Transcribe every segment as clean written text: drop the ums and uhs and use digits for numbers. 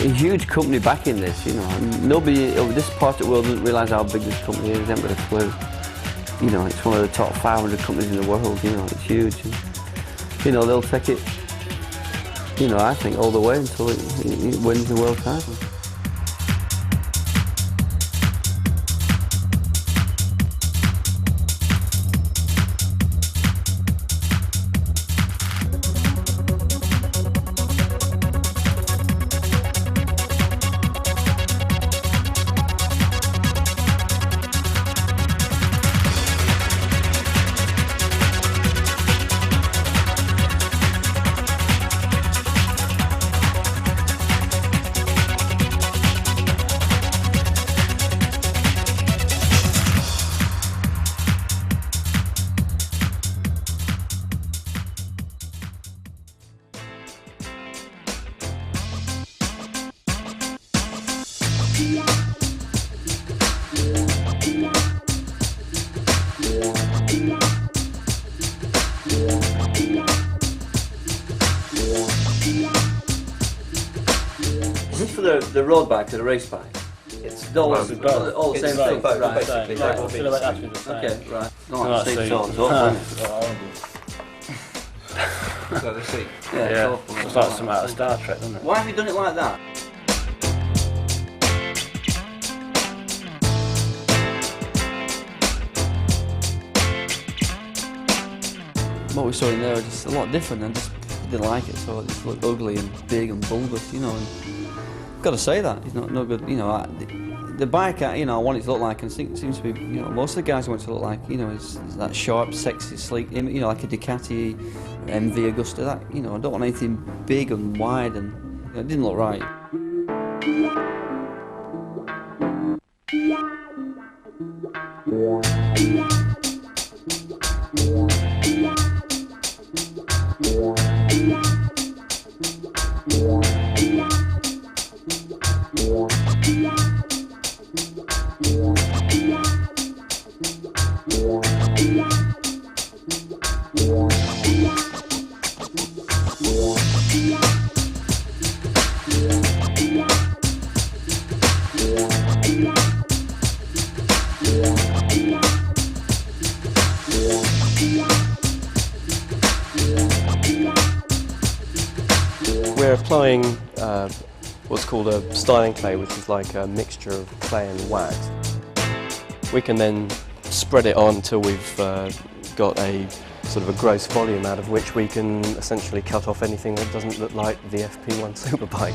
a huge company backing this, you know. And nobody over this part of the world doesn't realise how big this company is. They haven't got a clue. You know, it's one of the top 500 companies in the world. You know, it's huge. And, you know, they'll take it. You know, I think all the way until it wins the world title. Is this for the road bike or the race bike? It's all the same thing. Right, basically. Okay, right. Not like the same sort. So the seat. Yeah, it's like something out of Star Trek, doesn't it? Why have you done it like that? What we saw in there was just a lot different, and just didn't like it, so it just looked ugly and big and bulbous, you know. And I've got to say that it's not no good, you know. The bike, you know, I want it to look like, and it seems to be, you know, most of the guys want it to look like, you know, is that sharp, sexy, sleek, you know, like a Ducati, MV Agusta. That, you know, I don't want anything big and wide, and you know, it didn't look right. We're applying what's called a styling clay, which is like a mixture of clay and wax. We can then spread it on until we've got a sort of a gross volume out of which we can essentially cut off anything that doesn't look like the FP1 superbike.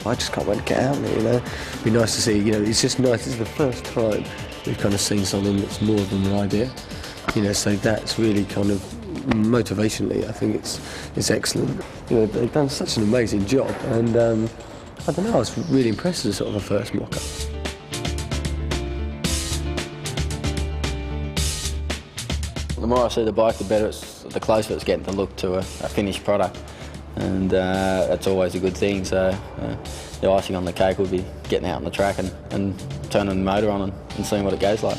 I just can't wait to get out there, you know. It'd be nice to see, you know, it's just nice. This is the first time we've kind of seen something that's more than an idea, you know, so that's really kind of motivationally, I think it's excellent. You know, they've done such an amazing job, and I don't know, I was really impressed as sort of a first mock-up. The more I see the bike, the better the closer it's getting to look to a finished product, and that's always a good thing. So the icing on the cake would be getting out on the track and turning the motor on and seeing what it goes like.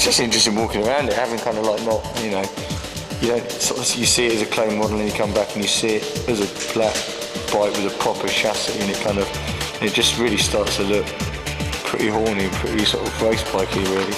it's just interesting walking around it, having kind of like not, you know, you don't sort of, you see it as a clay model and you come back and you see it as a flat bike with a proper chassis, and it just really starts to look pretty horny, pretty sort of race bikey really.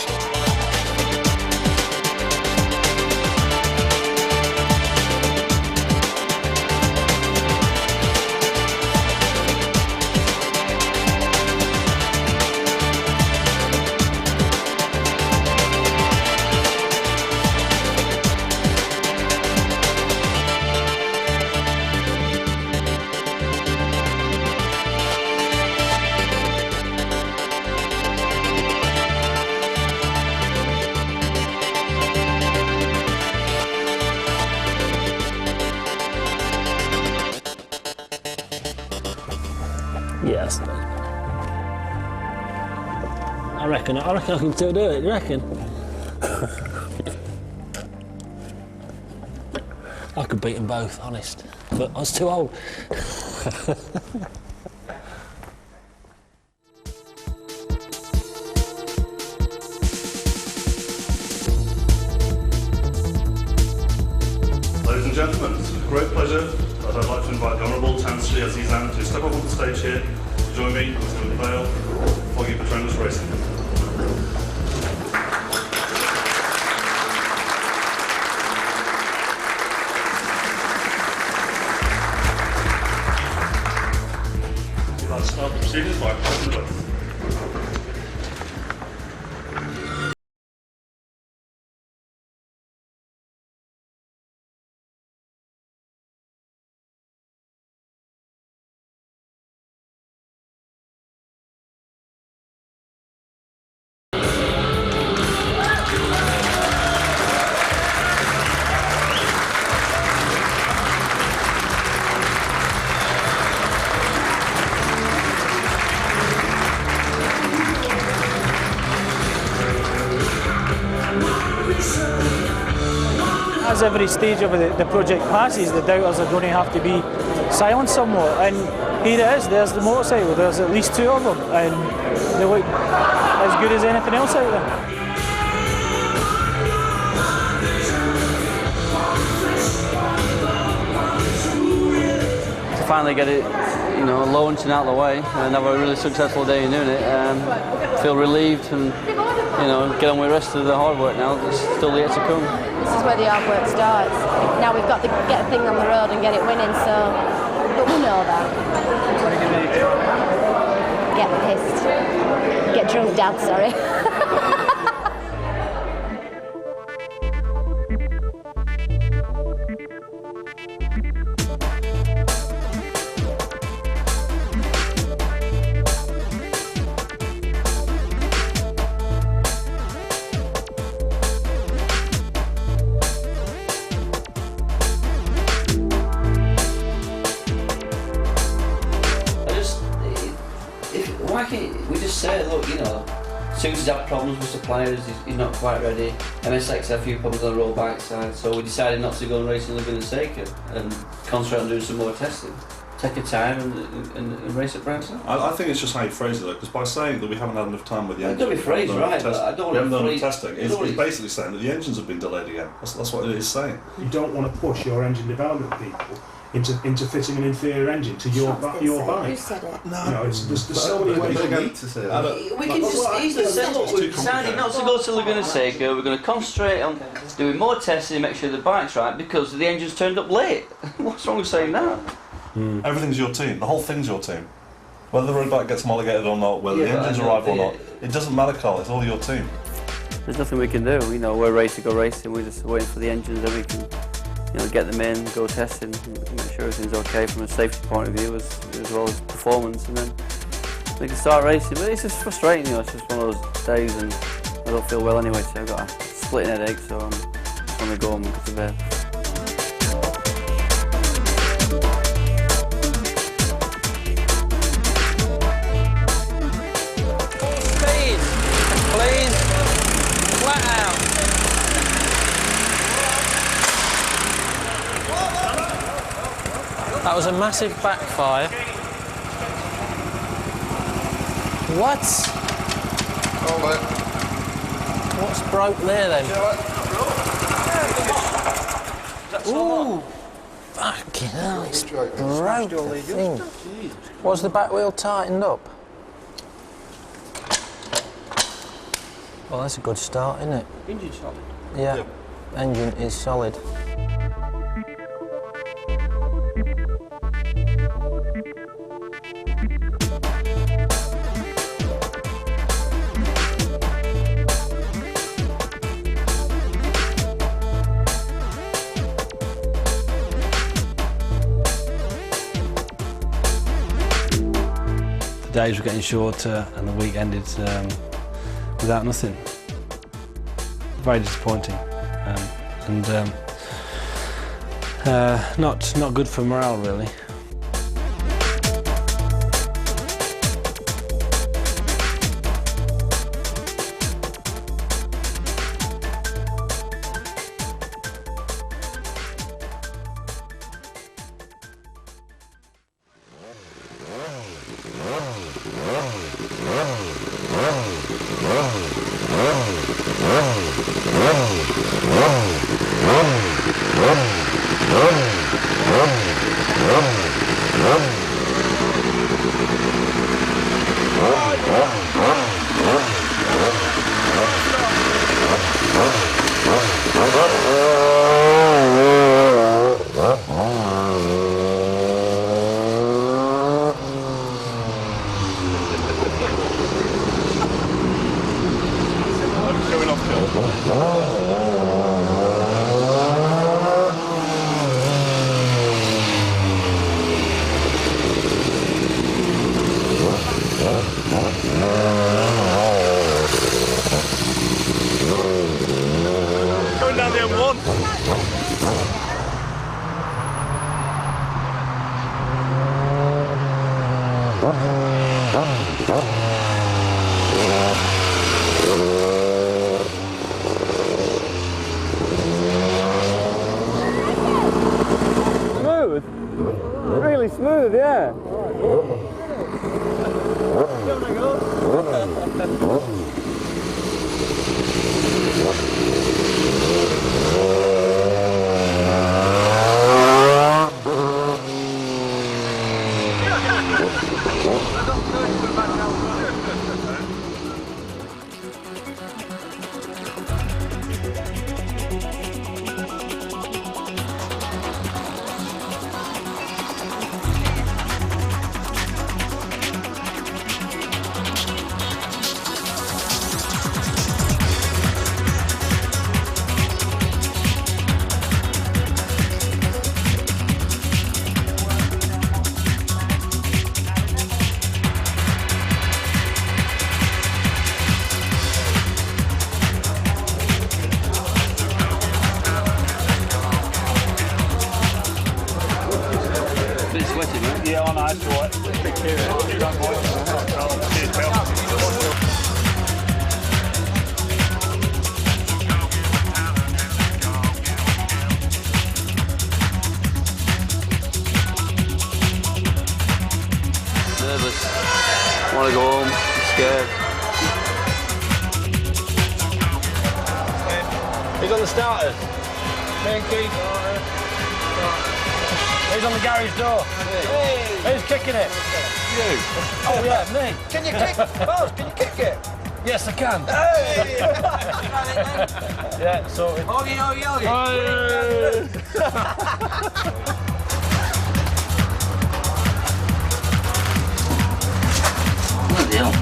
Yes. I reckon I can still do it, you reckon? I could beat them both, honest. But I was too old. Ladies and gentlemen, it's a great pleasure that I'd like to invite the Honourable Chancellor Azizan to step up on the stage here to join me to unveil Foggy Patronus Racing. We'd like to start the proceedings by closing the vote. As every stage of the project passes, the doubters are going to have to be silenced somewhat. And here it is, there's the motorcycle, there's at least two of them, and they look as good as anything else out there. To finally get it, you know, launched and out of the way and have a really successful day in doing it, feel relieved and, you know, get on with the rest of the hard work now. There's still yet to come. This is where the hard work starts. Now we've got to get a thing on the road and get it winning, so, but we know that. Get pissed. Get drunk, Dad, sorry. Why can't we just say, look, you know, Susan's had problems with suppliers, he's not quite ready. MSX had a few problems on the roll bike side, so we decided not to go and race in Laguna Seca and concentrate on doing some more testing. Take your time and race at Branson. I think it's just how you phrase it, because by saying that we haven't had enough time with the engine, don't be phrased right, but I don't want to. We haven't done enough testing. It's basically saying that the engines have been delayed again. That's what it is saying. You don't want to push your engine development people into fitting an inferior engine to your bike. Who said it? No, there's so many ways. Need to say that. We can just easily say, look, we've decided not to go to Laguna Seca, we're going to concentrate on doing more testing, make sure the bike's right, because the engine's turned up late. What's wrong with saying that? Everything's your team. The whole thing's your team. Whether the road bike gets homologated or not, whether the engines arrive or not, it doesn't matter, Carl. It's all your team. There's nothing we can do. You know, we're ready to go racing. We're just waiting for the engines, then we can, you know, get them in, go testing, make sure everything's okay from a safety point of view as well as performance, and then we can start racing. But it's just frustrating, you know. It's just one of those days, and I don't feel well anyway. So I've got a splitting headache, so I'm just going to go and go to bed. That was a massive backfire. What? What's broke there then? Ooh! Fucking hell, it's broke the thing. Was the back wheel tightened up? Well, that's a good start, isn't it? Engine solid. Yeah, engine is solid. The days were getting shorter and the week ended without nothing. Very disappointing and not good for morale really. Going down the M1. Smooth? Really smooth, yeah. Yeah, on ice, right. Nervous. Want to go home. Scared. Who's on the starters? Me and Keith. Who's on the garage door? Hey. Who's kicking it? You. Oh yeah, me. Can you kick? Boss, can you kick it? Yes, I can. Hey! Yeah, sorted. Foggy, oh, yo, Bloody hell.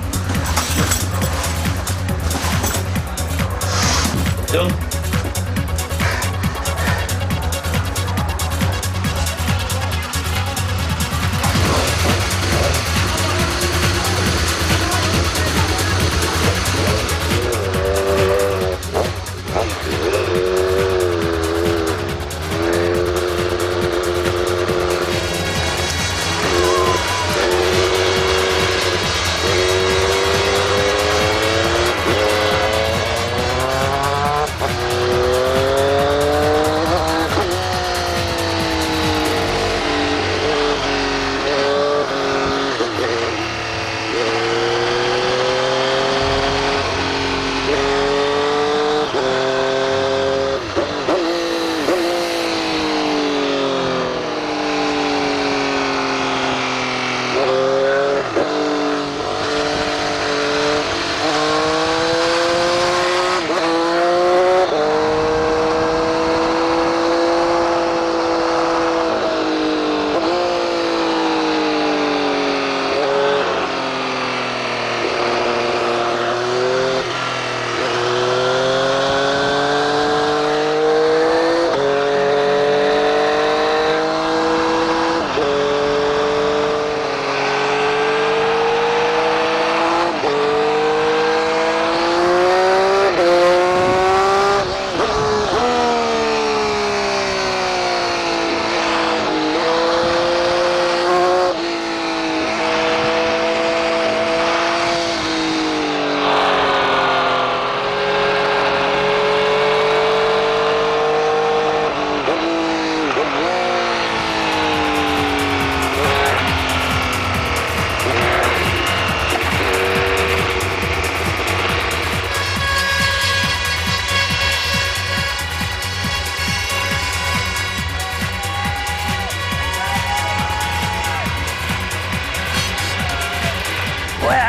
Done.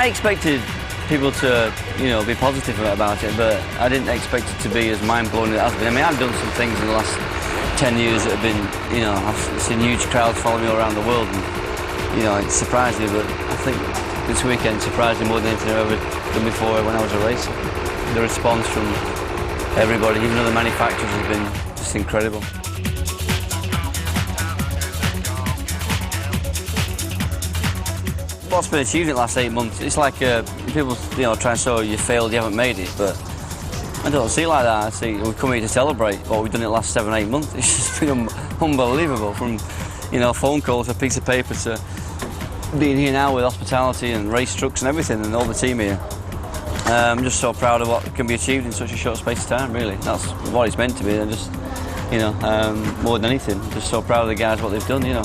I expected people to, you know, be positive about it, but I didn't expect it to be as mind-blowing as it has been. I mean, I've done some things in the last 10 years that have been, you know, I've seen huge crowds follow me all around the world, and, you know, it surprised me, but I think this weekend surprised me more than anything I've ever done before when I was a racer. The response from everybody, even other manufacturers, has been just incredible. What's been achieved in the last 8 months, it's like people, you know, try and show you failed, you haven't made it, but I don't see it like that. I see we've come here to celebrate what we've done in the last 7 or 8 months. It's just been unbelievable, from, you know, phone calls, a piece of paper, to being here now with hospitality and race trucks and everything, and all the team here. I'm just so proud of what can be achieved in such a short space of time, really. That's what it's meant to be. I'm just, you know, more than anything, just so proud of the guys, what they've done, you know.